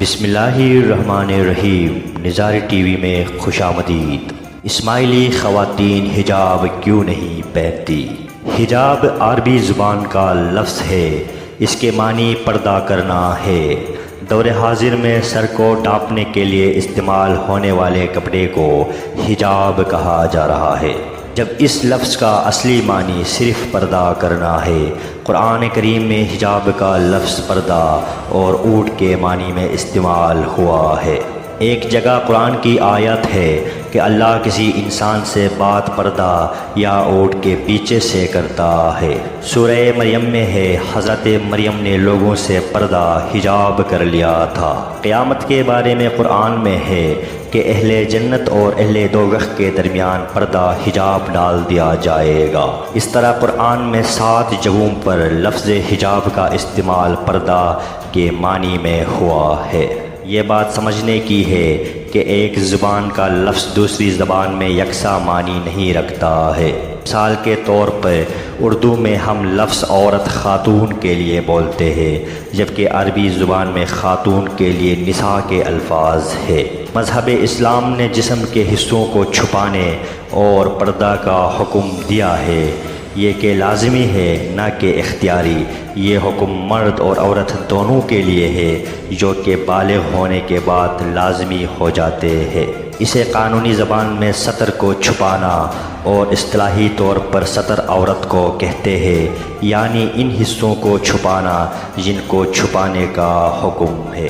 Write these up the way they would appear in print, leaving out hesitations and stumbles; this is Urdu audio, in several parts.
بسم اللہ الرحمن الرحیم۔ نظار ٹی وی میں خوش آمدید۔ اسماعیلی خواتین حجاب کیوں نہیں پہنتی؟ حجاب عربی زبان کا لفظ ہے، اس کے معنی پردہ کرنا ہے۔ دور حاضر میں سر کو ڈھانپنے کے لیے استعمال ہونے والے کپڑے کو حجاب کہا جا رہا ہے، جب اس لفظ کا اصلی معنی صرف پردہ کرنا ہے۔ قرآن کریم میں حجاب کا لفظ پردہ اور اونٹ کے معنی میں استعمال ہوا ہے۔ ایک جگہ قرآن کی آیت ہے کہ اللہ کسی انسان سے بات پردہ یا اونٹ کے پیچھے سے کرتا ہے۔ سورہ مریم میں ہے، حضرت مریم نے لوگوں سے پردہ حجاب کر لیا تھا۔ قیامت کے بارے میں قرآن میں ہے کہ اہل جنت اور اہل دوزخ کے درمیان پردہ حجاب ڈال دیا جائے گا۔ اس طرح قرآن میں 7 جگہوں پر لفظ حجاب کا استعمال پردہ کے معنی میں ہوا ہے۔ یہ بات سمجھنے کی ہے کہ ایک زبان کا لفظ دوسری زبان میں یکساں معنی نہیں رکھتا ہے۔ مثال کے طور پر اردو میں ہم لفظ عورت خاتون کے لیے بولتے ہیں، جبکہ عربی زبان میں خاتون کے لیے نساء کے الفاظ ہے۔ مذہب اسلام نے جسم کے حصوں کو چھپانے اور پردہ کا حکم دیا ہے، یہ کہ لازمی ہے نہ کہ اختیاری۔ یہ حکم مرد اور عورت دونوں کے لیے ہے، جو کہ بالغ ہونے کے بعد لازمی ہو جاتے ہیں۔ اسے قانونی زبان میں ستر کو چھپانا اور اصطلاحی طور پر ستر عورت کو کہتے ہیں، یعنی ان حصوں کو چھپانا جن کو چھپانے کا حکم ہے۔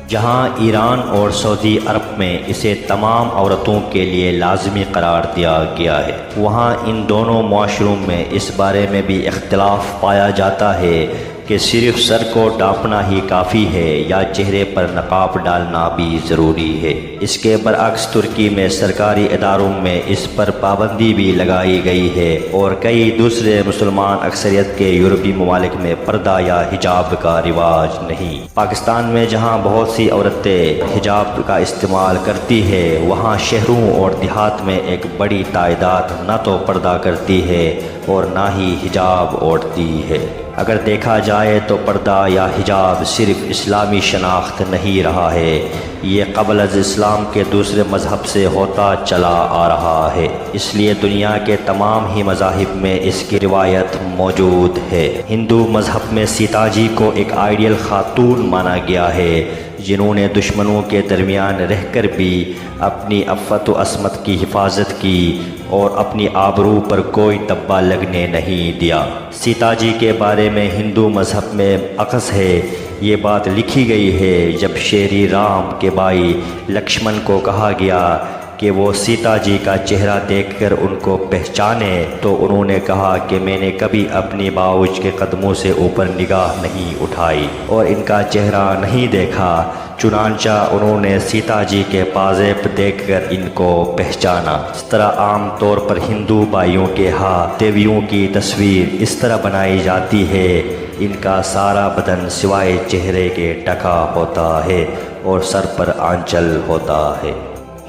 جہاں ایران اور سعودی عرب میں اسے تمام عورتوں کے لیے لازمی قرار دیا گیا ہے، وہاں ان دونوں معاشروں میں اس بارے میں بھی اختلاف پایا جاتا ہے کہ صرف سر کو ڈھانپنا ہی کافی ہے یا چہرے پر نقاب ڈالنا بھی ضروری ہے۔ اس کے برعکس ترکی میں سرکاری اداروں میں اس پر پابندی بھی لگائی گئی ہے، اور کئی دوسرے مسلمان اکثریت کے یورپی ممالک میں پردہ یا حجاب کا رواج نہیں۔ پاکستان میں جہاں بہت سی عورتیں حجاب کا استعمال کرتی ہے، وہاں شہروں اور دیہات میں ایک بڑی تعداد نہ تو پردہ کرتی ہے اور نہ ہی حجاب اوڑھتی ہے۔ اگر دیکھا جائے تو پردہ یا حجاب صرف اسلامی شناخت نہیں رہا ہے، یہ قبل از اسلام کے دوسرے مذہب سے ہوتا چلا آ رہا ہے، اس لیے دنیا کے تمام ہی مذاہب میں اس کی روایت موجود ہے۔ ہندو مذہب میں سیتا جی کو ایک آئیڈیل خاتون مانا گیا ہے، جنہوں نے دشمنوں کے درمیان رہ کر بھی اپنی عفت و عصمت کی حفاظت کی اور اپنی آبرو پر کوئی دبا لگنے نہیں دیا۔ سیتا جی کے بارے میں ہندو مذہب میں عکس ہے، یہ بات لکھی گئی ہے جب شیری رام کے بھائی لکشمن کو کہا گیا کہ وہ سیتا جی کا چہرہ دیکھ کر ان کو پہچانے، تو انہوں نے کہا کہ میں نے کبھی اپنی باؤچ کے قدموں سے اوپر نگاہ نہیں اٹھائی اور ان کا چہرہ نہیں دیکھا، چنانچہ انہوں نے سیتا جی کے پازیب دیکھ کر ان کو پہچانا۔ اس طرح عام طور پر ہندو بھائیوں کے ہاں دیویوں کی تصویر اس طرح بنائی جاتی ہے، ان کا سارا بدن سوائے چہرے کے ڈھکا ہوتا ہے اور سر پر آنچل ہوتا ہے۔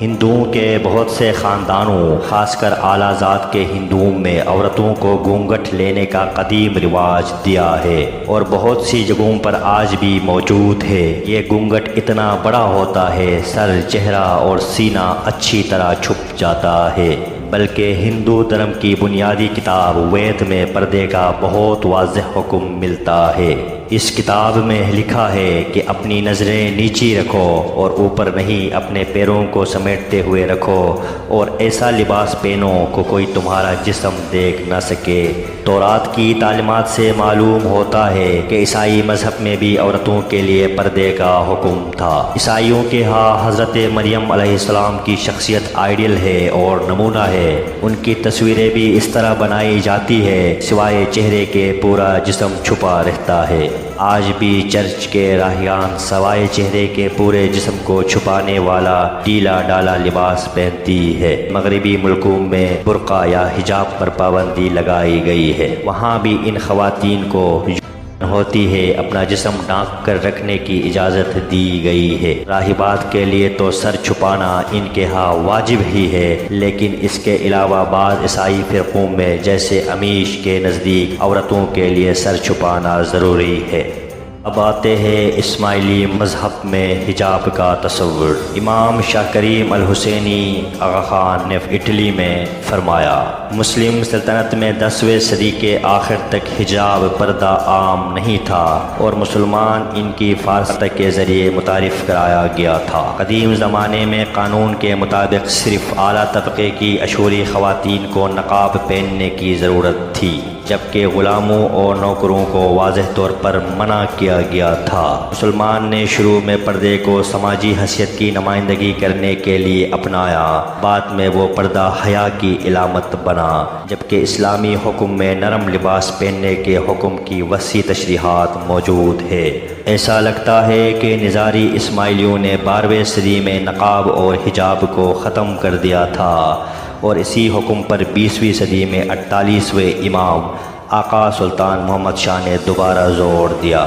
ہندوؤں کے بہت سے خاندانوں، خاص کر اعلیٰ ذات کے ہندوؤں میں عورتوں کو گھونگھٹ لینے کا قدیم رواج دیا ہے اور بہت سی جگہوں پر آج بھی موجود ہے۔ یہ گھونگھٹ اتنا بڑا ہوتا ہے، سر، چہرہ اور سینہ اچھی طرح چھپ جاتا ہے، بلکہ ہندو دھرم کی بنیادی کتاب وید میں پردے کا بہت واضح حکم ملتا ہے۔ اس کتاب میں لکھا ہے کہ اپنی نظریں نیچی رکھو اور اوپر نہیں، اپنے پیروں کو سمیٹتے ہوئے رکھو اور ایسا لباس پہنو کہ کوئی تمہارا جسم دیکھ نہ سکے۔ تورات کی تعلیمات سے معلوم ہوتا ہے کہ عیسائی مذہب میں بھی عورتوں کے لیے پردے کا حکم تھا۔ عیسائیوں کے ہاں حضرت مریم علیہ السلام کی شخصیت آئیڈیل ہے اور نمونہ ہے، ان کی تصویریں بھی اس طرح بنائی جاتی ہے، سوائے چہرے کے پورا جسم چھپا رہتا ہے۔ آج بھی چرچ کے راہبان سوائے چہرے کے پورے جسم کو چھپانے والا ڈھیلا ڈالا لباس پہنتی ہے۔ مغربی ملکوں میں برقع یا حجاب پر پابندی لگائی گئی ہے، وہاں بھی ان خواتین کو ہوتی ہے اپنا جسم ڈھانپ کر رکھنے کی اجازت دی گئی ہے۔ راہبات کے لیے تو سر چھپانا ان کے ہاں واجب ہی ہے، لیکن اس کے علاوہ بعض عیسائی فرقوں میں جیسے امیش کے نزدیک عورتوں کے لیے سر چھپانا ضروری ہے۔ اب آتے ہیں اسماعیلی مذہب میں حجاب کا تصور۔ امام شاہ کریم الحسینی آغا خان نے اٹلی میں فرمایا، مسلم سلطنت میں 10ویں صدی کے آخر تک حجاب پردہ عام نہیں تھا اور مسلمان ان کی فارسی کے ذریعے متعارف کرایا گیا تھا۔ قدیم زمانے میں قانون کے مطابق صرف اعلیٰ طبقے کی عشوری خواتین کو نقاب پہننے کی ضرورت تھی، جبکہ غلاموں اور نوکروں کو واضح طور پر منع کیا گیا تھا۔ مسلمان نے شروع میں پردے کو سماجی حیثیت کی نمائندگی کرنے کے لیے اپنایا، بعد میں وہ پردہ حیا کی علامت بنا، جبکہ اسلامی حکم میں نرم لباس پہننے کے حکم کی وسیع تشریحات موجود ہے۔ ایسا لگتا ہے کہ نظاری اسماعیلیوں نے 12ویں صدی میں نقاب اور حجاب کو ختم کر دیا تھا اور اسی حکم پر 20ویں صدی میں 48ویں امام آقا سلطان محمد شاہ نے دوبارہ زور دیا۔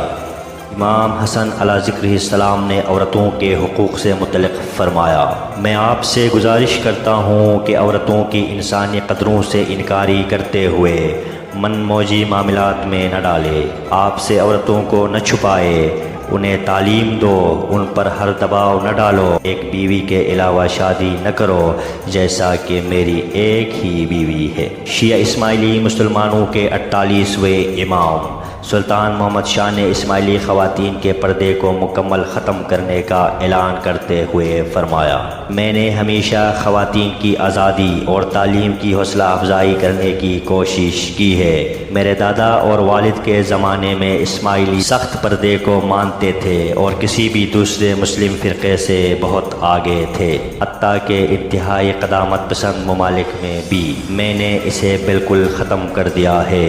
امام حسن علیہ ذکرہ السلام نے عورتوں کے حقوق سے متعلق فرمایا، میں آپ سے گزارش کرتا ہوں کہ عورتوں کی انسانی قدروں سے انکاری کرتے ہوئے من موجی معاملات میں نہ ڈالے، آپ سے عورتوں کو نہ چھپائے، انہیں تعلیم دو، ان پر ہر دباؤ نہ ڈالو، ایک بیوی کے علاوہ شادی نہ کرو جیسا کہ میری ایک ہی بیوی ہے۔ شیعہ اسماعیلی مسلمانوں کے 48ویں امام سلطان محمد شاہ نے اسماعیلی خواتین کے پردے کو مکمل ختم کرنے کا اعلان کرتے ہوئے فرمایا، میں نے ہمیشہ خواتین کی آزادی اور تعلیم کی حوصلہ افزائی کرنے کی کوشش کی ہے۔ میرے دادا اور والد کے زمانے میں اسماعیلی سخت پردے کو مانتے تھے اور کسی بھی دوسرے مسلم فرقے سے بہت آگے تھے، حتیٰ کہ انتہائی قدامت پسند ممالک میں بھی۔ میں نے اسے بالکل ختم کر دیا ہے۔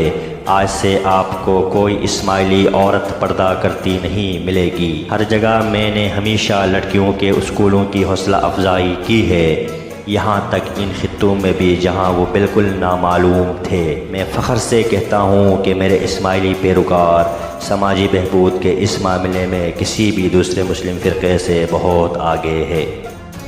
آج سے آپ کو کوئی اسماعیلی عورت پردہ کرتی نہیں ملے گی۔ ہر جگہ میں نے ہمیشہ لڑکیوں کے اسکولوں کی حوصلہ افزائی کی ہے، یہاں تک ان خطوں میں بھی جہاں وہ بالکل نامعلوم تھے۔ میں فخر سے کہتا ہوں کہ میرے اسماعیلی پیروکار سماجی بہبود کے اس معاملے میں کسی بھی دوسرے مسلم فرقے سے بہت آگے ہے۔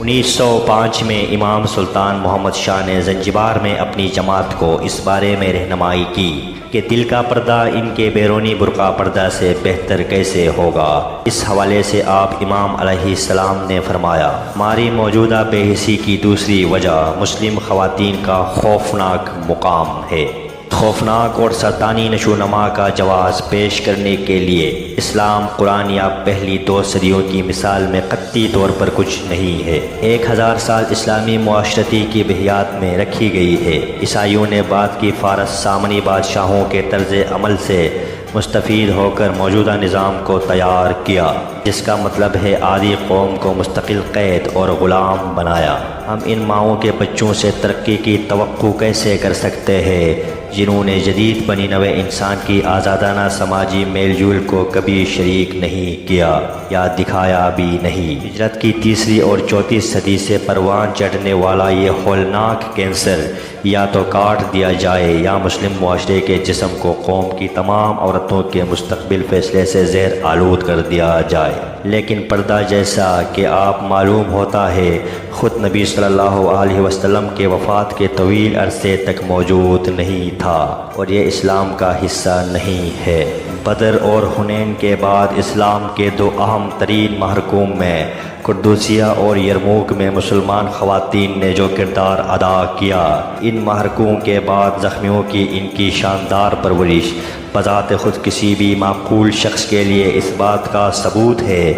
1905 میں امام سلطان محمد شاہ نے زنجبار میں اپنی جماعت کو اس بارے میں رہنمائی کی کہ دل کا پردہ ان کے بیرونی برقع پردہ سے بہتر کیسے ہوگا۔ اس حوالے سے آپ امام علیہ السلام نے فرمایا، ہماری موجودہ بے حسی کی دوسری وجہ مسلم خواتین کا خوفناک مقام ہے۔ خوفناک اور سرطانی نشوونما کا جواز پیش کرنے کے لیے اسلام قرآن یا پہلی 2 صدیوں کی مثال میں قطعی طور پر کچھ نہیں ہے۔ 1000 سال اسلامی معاشرتی کی بحیات میں رکھی گئی ہے۔ عیسائیوں نے بعد کی فارس سامنی بادشاہوں کے طرز عمل سے مستفید ہو کر موجودہ نظام کو تیار کیا، جس کا مطلب ہے آدھی قوم کو مستقل قید اور غلام بنایا۔ ہم ان ماؤں کے بچوں سے ترقی کی توقع کیسے کر سکتے ہیں جنہوں نے جدید بنی نوع انسان کی آزادانہ سماجی میل جول کو کبھی شریک نہیں کیا یا دکھایا بھی نہیں۔ ہجرت کی 3 اور 4 صدی سے پروان چڑھنے والا یہ ہولناک کینسر یا تو کاٹ دیا جائے یا مسلم معاشرے کے جسم کو قوم کی تمام عورتوں کے مستقبل فیصلے سے زہر آلود کر دیا جائے۔ لیکن پردہ جیسا کہ آپ معلوم ہوتا ہے خود نبی صلی اللہ علیہ وسلم کے وفات کے طویل عرصے تک موجود نہیں تھا اور یہ اسلام کا حصہ نہیں ہے۔ بدر اور حنین کے بعد اسلام کے 2 اہم ترین محرکوں میں قدوسیہ اور یرموک میں مسلمان خواتین نے جو کردار ادا کیا، ان محرکوں کے بعد زخمیوں کی ان کی شاندار پرورش بذات خود کسی بھی معقول شخص کے لیے اس بات کا ثبوت ہے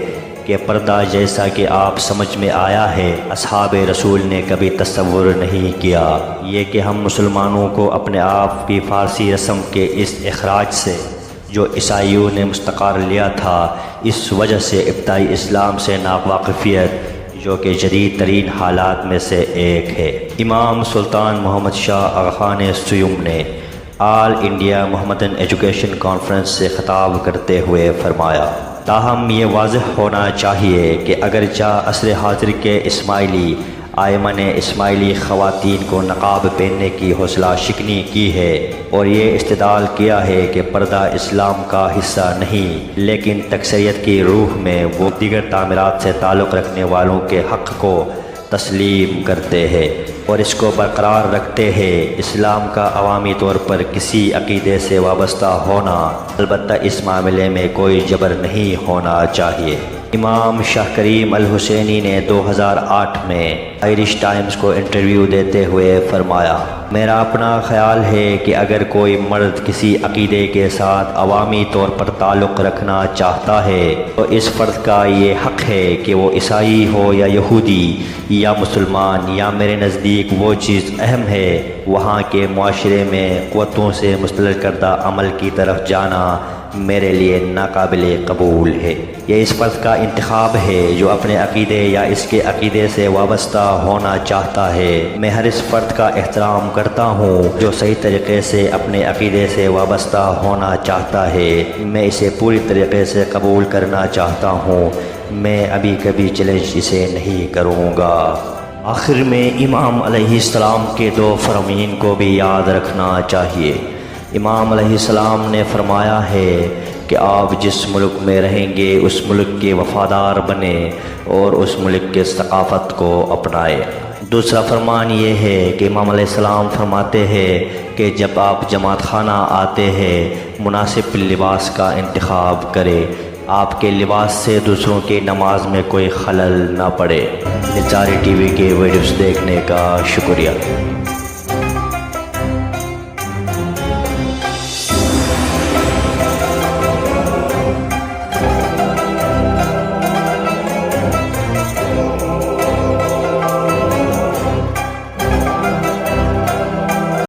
کہ پردہ جیسا کہ آپ سمجھ میں آیا ہے اصحاب رسول نے کبھی تصور نہیں کیا۔ یہ کہ ہم مسلمانوں کو اپنے آپ کی فارسی رسم کے اس اخراج سے جو عیسائیوں نے مستقر لیا تھا، اس وجہ سے ابتدائی اسلام سے ناواقفیت جو کہ جدید ترین حالات میں سے ایک ہے۔ امام سلطان محمد شاہ آغا خان سیوم نے آل انڈیا محمدن ایجوکیشن کانفرنس سے خطاب کرتے ہوئے فرمایا، تاہم یہ واضح ہونا چاہیے کہ اگرچہ عصر حاضر کے اسماعیلی آئمہ نے اسماعیلی خواتین کو نقاب پہننے کی حوصلہ شکنی کی ہے اور یہ استدلال کیا ہے کہ پردہ اسلام کا حصہ نہیں، لیکن تکثیریت کی روح میں وہ دیگر تعمیرات سے تعلق رکھنے والوں کے حق کو تسلیم کرتے ہیں اور اس کو برقرار رکھتے ہیں۔ اسلام کا عوامی طور پر کسی عقیدے سے وابستہ ہونا، البتہ اس معاملے میں کوئی جبر نہیں ہونا چاہیے۔ امام شاہ کریم الحسینی نے 2008 میں آئرش ٹائمز کو انٹرویو دیتے ہوئے فرمایا، میرا اپنا خیال ہے کہ اگر کوئی مرد کسی عقیدے کے ساتھ عوامی طور پر تعلق رکھنا چاہتا ہے تو اس فرد کا یہ حق ہے کہ وہ عیسائی ہو یا یہودی یا مسلمان، یا میرے نزدیک وہ چیز اہم ہے وہاں کے معاشرے میں قوتوں سے مستلزم کردہ عمل کی طرف جانا میرے لیے ناقابل قبول ہے۔ یہ اس فرد کا انتخاب ہے جو اپنے عقیدے یا اس کے عقیدے سے وابستہ ہونا چاہتا ہے۔ میں ہر اس فرد کا احترام کرتا ہوں جو صحیح طریقے سے اپنے عقیدے سے وابستہ ہونا چاہتا ہے۔ میں اسے پوری طریقے سے قبول کرنا چاہتا ہوں۔ میں ابھی کبھی چیلنج اسے نہیں کروں گا۔ آخر میں امام علیہ السلام کے دو فرامین کو بھی یاد رکھنا چاہیے۔ امام علیہ السلام نے فرمایا ہے کہ آپ جس ملک میں رہیں گے اس ملک کے وفادار بنیں اور اس ملک کے ثقافت کو اپنائیں۔ دوسرا فرمان یہ ہے کہ امام علیہ السلام فرماتے ہیں کہ جب آپ جماعت خانہ آتے ہیں مناسب لباس کا انتخاب کریں، آپ کے لباس سے دوسروں کی نماز میں کوئی خلل نہ پڑے۔ نظاری ٹی وی کے ویڈیوز دیکھنے کا شکریہ۔